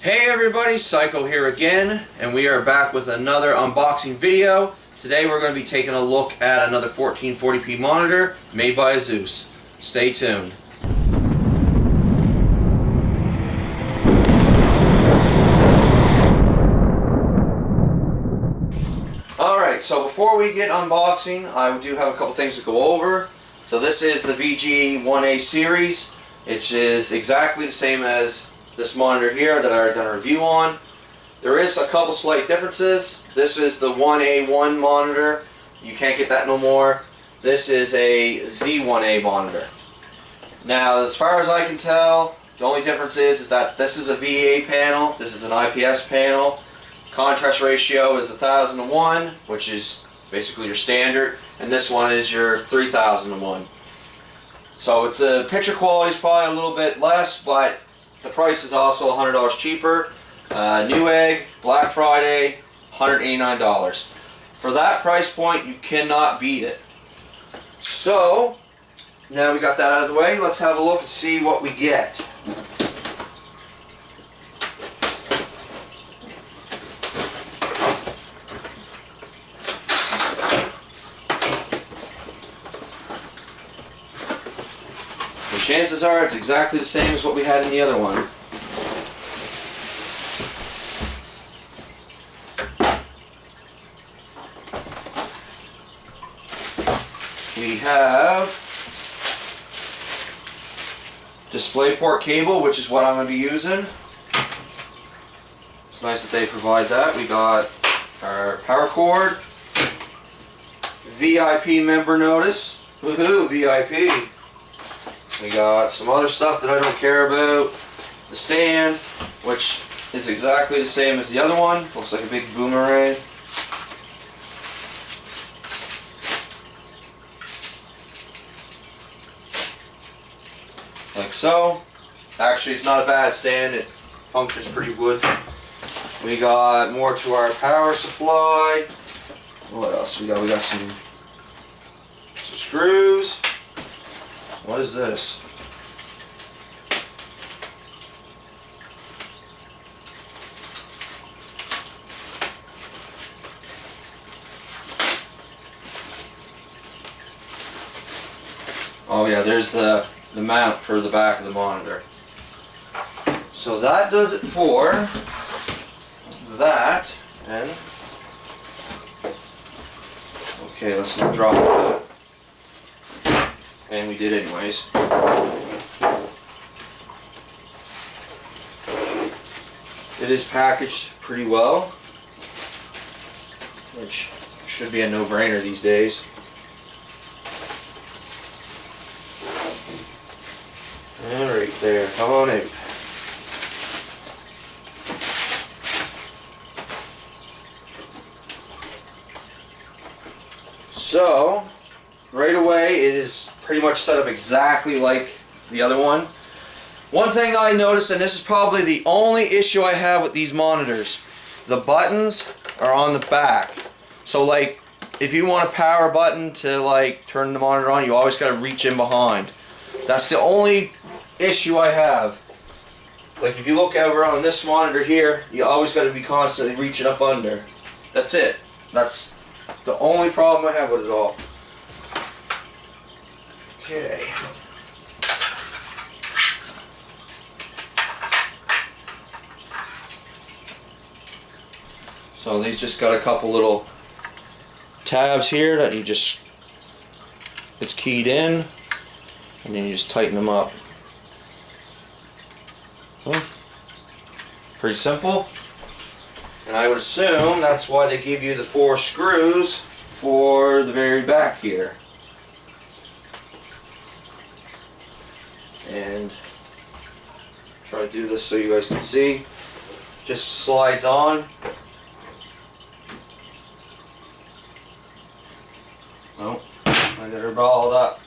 Hey everybody, Psycho here again, and we are back with another unboxing video. Today we're going to be taking a look at another 1440p monitor made by Asus. Stay tuned. Alright, so before we get unboxing, I do have a couple things to go over. So this is the VG27AQZ1A series, which is exactly the same as this monitor here that I already done a review on. There is a couple slight differences. This is the 1A1 monitor. You can't get that no more. This is a Z1A monitor. Now, as far as I can tell, the only difference is that this is a VA panel. This is an IPS panel. Contrast ratio is 1000:1, which is basically your standard, and this one is your 3000:1. So it's picture quality is probably a little bit less, but the price is also $100 cheaper. Newegg, Black Friday, $189. For that price point, you cannot beat it. So, now we got that out of the way, let's have a look and see what we get. And chances are it's exactly the same as what we had in the other one. We have DisplayPort cable, which is what I'm going to be using. It's nice that they provide that. We got our power cord, VIP member notice. Woohoo, VIP. We got some other stuff that I don't care about. The stand, which is exactly the same as the other one. Looks like a big boomerang. Like so. Actually, it's not a bad stand. It functions pretty good. We got more to our power supply. What else we got? We got some screws. What is this? Oh yeah, there's the mount for the back of the monitor. So that does it for that. And okay, let's not drop that. And we did anyways. It is packaged pretty well, which should be a no-brainer these days. And right there, come on in. So, right away, it is pretty much set up exactly like the other one. One thing I noticed, and this is probably the only issue I have with these monitors, the buttons are on the back. So like, if you want a power button to like turn the monitor on, you always got to reach in behind. That's the only issue I have. Like if you look over on this monitor here, you always got to be constantly reaching up under. That's it. That's the only problem I have with it all. Okay. So these just got a couple little tabs here that you just, it's keyed in, and then you just tighten them up. Pretty simple. And I would assume that's why they give you the 4 screws for the very back here. And try to do this so you guys can see. Just slides on. Oh, I got her balled up.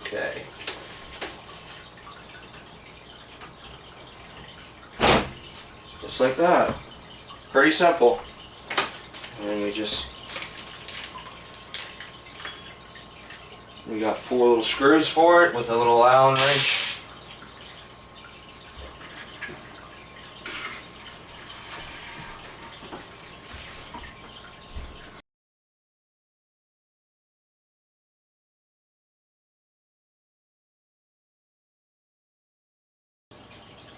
Okay. Just like that. Pretty simple. And we just We got 4 little screws for it with a little Allen wrench.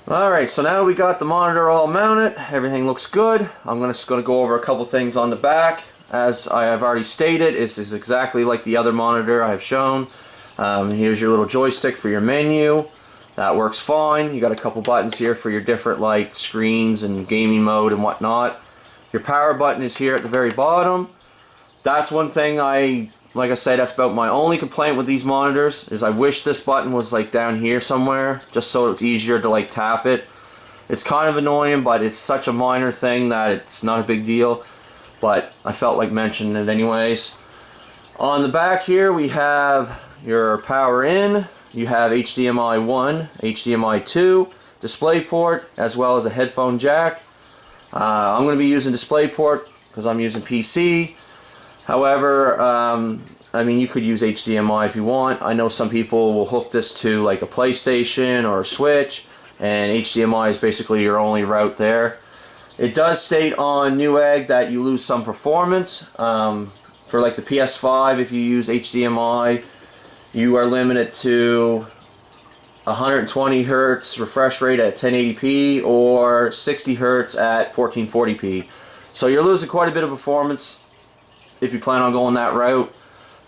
Alright, so now we got the monitor all mounted. Everything looks good. I'm just going to go over a couple things on the back. As I have already stated, this is exactly like the other monitor I have shown. Here's your little joystick for your menu. That works fine. You got a couple buttons here for your different like screens and gaming mode and whatnot. Your power button is here at the very bottom. That's one thing like I said, that's about my only complaint with these monitors, is I wish this button was like down here somewhere, just so it's easier to like tap it. It's kind of annoying, but it's such a minor thing that it's not a big deal. But I felt like mentioning it anyways. On the back here we have your power in. You have HDMI 1, HDMI 2, DisplayPort, as well as a headphone jack. I'm going to be using DisplayPort because I'm using PC. However, I mean, you could use HDMI if you want. I know some people will hook this to like a PlayStation or a Switch, and HDMI is basically your only route there. It does state on Newegg that you lose some performance. For like the PS5, if you use HDMI, you are limited to 120 Hz refresh rate at 1080p or 60 Hz at 1440p. So you're losing quite a bit of performance if you plan on going that route,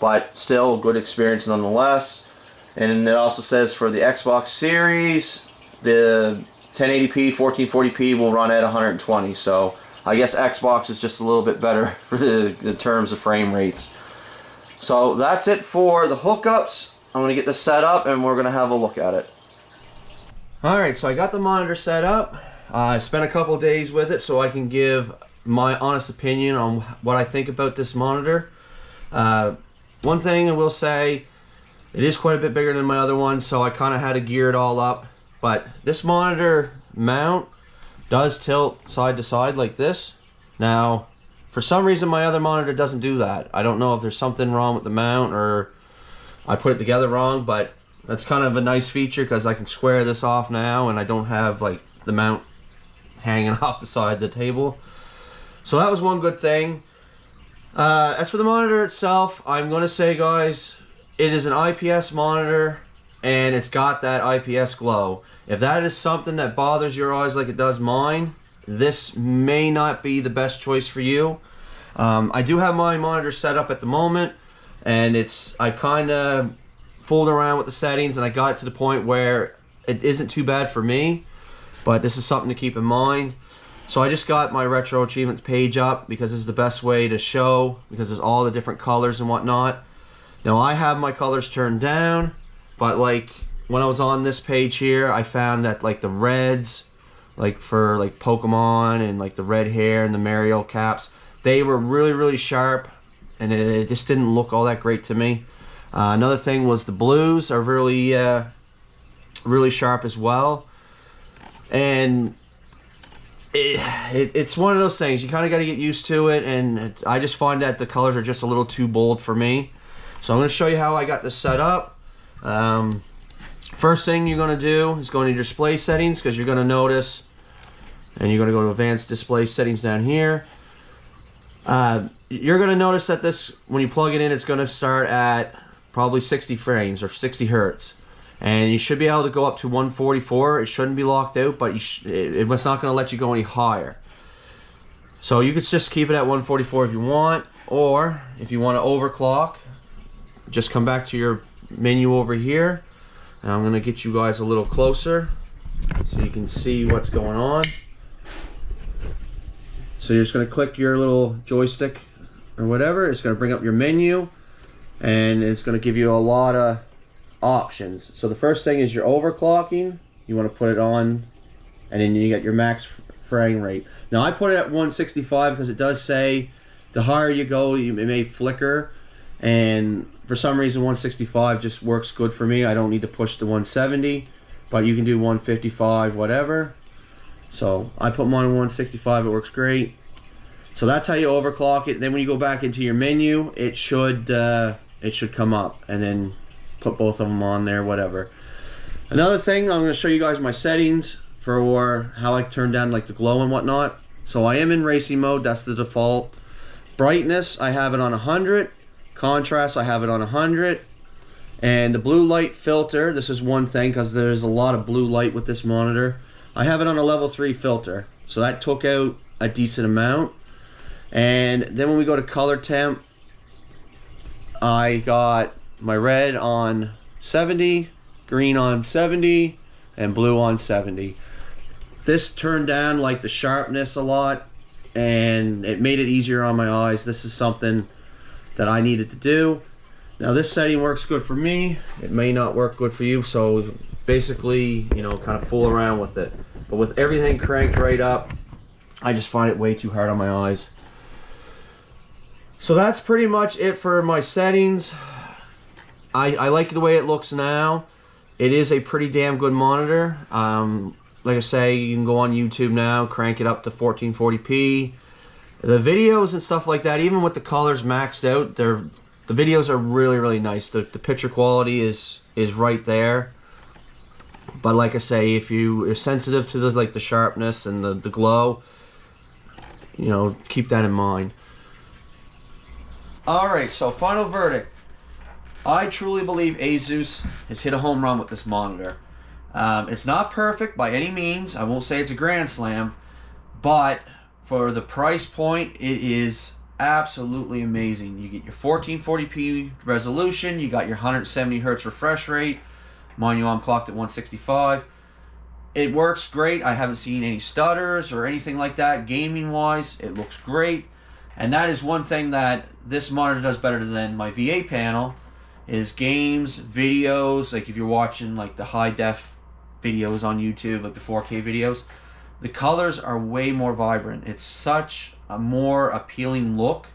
but still good experience nonetheless. And it also says for the Xbox Series, the 1080p, 1440p will run at 120. So I guess Xbox is just a little bit better for the terms of frame rates. So that's it for the hookups. I'm going to get this set up and we're going to have a look at it. Alright, so I got the monitor set up. I spent a couple days with it so I can give my honest opinion on what I think about this monitor. One thing I will say, it is quite a bit bigger than my other one, so I kind of had to gear it all up. But this monitor mount does tilt side to side like this. Now, for some reason my other monitor doesn't do that. I don't know if there's something wrong with the mount or I put it together wrong, but that's kind of a nice feature because I can square this off now and I don't have like the mount hanging off the side of the table. So that was one good thing. As for the monitor itself, I'm going to say, guys, it is an IPS monitor and it's got that IPS glow. If that is something that bothers your eyes like it does mine, this may not be the best choice for you. I do have my monitor set up at the moment, and I kind of fooled around with the settings and I got it to the point where it isn't too bad for me, but this is something to keep in mind. So I just got my retro achievements page up because this is the best way to show, because there's all the different colors and whatnot. Now I have my colors turned down, but like when I was on this page here, I found that like the reds, like for like Pokemon and like the red hair and the Mario caps, they were really sharp, and it just didn't look all that great to me. Another thing was the blues are really sharp as well, and it's one of those things you kind of got to get used to it, and I just find that the colors are just a little too bold for me. So I'm going to show you how I got this set up. First thing you're going to do is go into your display settings, because you're going to notice, and you're going to go to advanced display settings down here. You're going to notice that this, when you plug it in, it's going to start at probably 60 frames or 60 Hertz. And you should be able to go up to 144. It shouldn't be locked out, but it's not going to let you go any higher. So you could just keep it at 144 if you want, or if you want to overclock, just come back to your menu over here. And I'm going to get you guys a little closer so you can see what's going on. So you're just going to click your little joystick or whatever. It's going to bring up your menu, and it's going to give you a lot of options. So the first thing is your overclocking. You want to put it on, and then you get your max frame rate. Now I put it at 165 because it does say the higher you go, it may flicker, and for some reason 165 just works good for me. I don't need to push to 170, but you can do 155, whatever. So I put mine on 165, it works great. So that's how you overclock it. Then when you go back into your menu, it should come up, and then put both of them on there, whatever. Another thing, I'm going to show you guys my settings for how I turn down like the glow and whatnot. So I am in racing mode, that's the default. Brightness, I have it on 100. Contrast, I have it on 100. And the blue light filter, this is one thing because there's a lot of blue light with this monitor. I have it on a level 3 filter, so that took out a decent amount. And then when we go to color temp, I got my red on 70, green on 70, and blue on 70. This turned down like the sharpness a lot, and it made it easier on my eyes. This is something that I needed to do. Now this setting works good for me. It may not work good for you, so basically, you know, kind of fool around with it. But with everything cranked right up, I just find it way too hard on my eyes. So that's pretty much it for my settings. I like the way it looks now. It is a pretty damn good monitor. Like I say, you can go on YouTube now, crank it up to 1440p. The videos and stuff like that, even with the colors maxed out, the videos are really, really nice. The picture quality is right there. But like I say, if you are sensitive to the sharpness and the glow, you know, keep that in mind. Alright, so final verdict. I truly believe Asus has hit a home run with this monitor. It's not perfect by any means. I won't say it's a grand slam, but for the price point, it is absolutely amazing. You get your 1440p resolution, you got your 170 hertz refresh rate. Mind you, I'm clocked at 165. It works great. I haven't seen any stutters or anything like that. Gaming wise, it looks great. And that is one thing that this monitor does better than my VA panel, is games, videos. Like if you're watching like the high def videos on YouTube, like the 4K videos, the colors are way more vibrant. It's such a more appealing look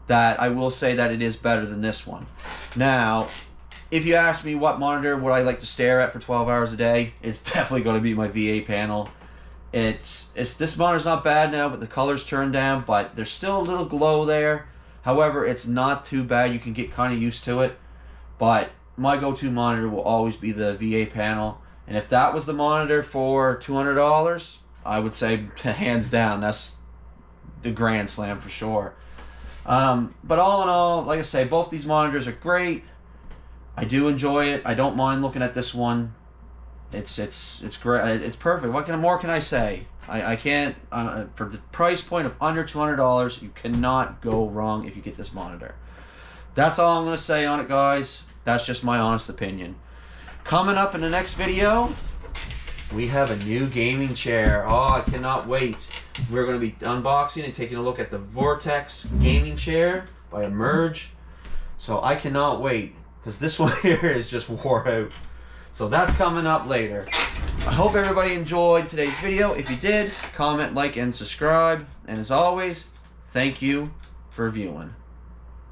that I will say that it is better than this one. Now, if you ask me what monitor would I like to stare at for 12 hours a day, it's definitely going to be my VA panel. This monitor's not bad now, but the color's turned down, but there's still a little glow there. However, it's not too bad. You can get kind of used to it. But my go-to monitor will always be the VA panel. And if that was the monitor for $200, I would say hands down, that's the grand slam for sure. But all in all, like I say, both these monitors are great. I do enjoy it. I don't mind looking at this one. It's great. It's perfect. What more can I say? I can't. For the price point of under $200, you cannot go wrong if you get this monitor. That's all I'm going to say on it, guys. That's just my honest opinion. Coming up in the next video, we have a new gaming chair. Oh, I cannot wait. We're going to be unboxing and taking a look at the Vortex gaming chair by Emerge. So I cannot wait, because this one here is just wore out. So that's coming up later. I hope everybody enjoyed today's video. If you did, comment, like, and subscribe. And as always, thank you for viewing.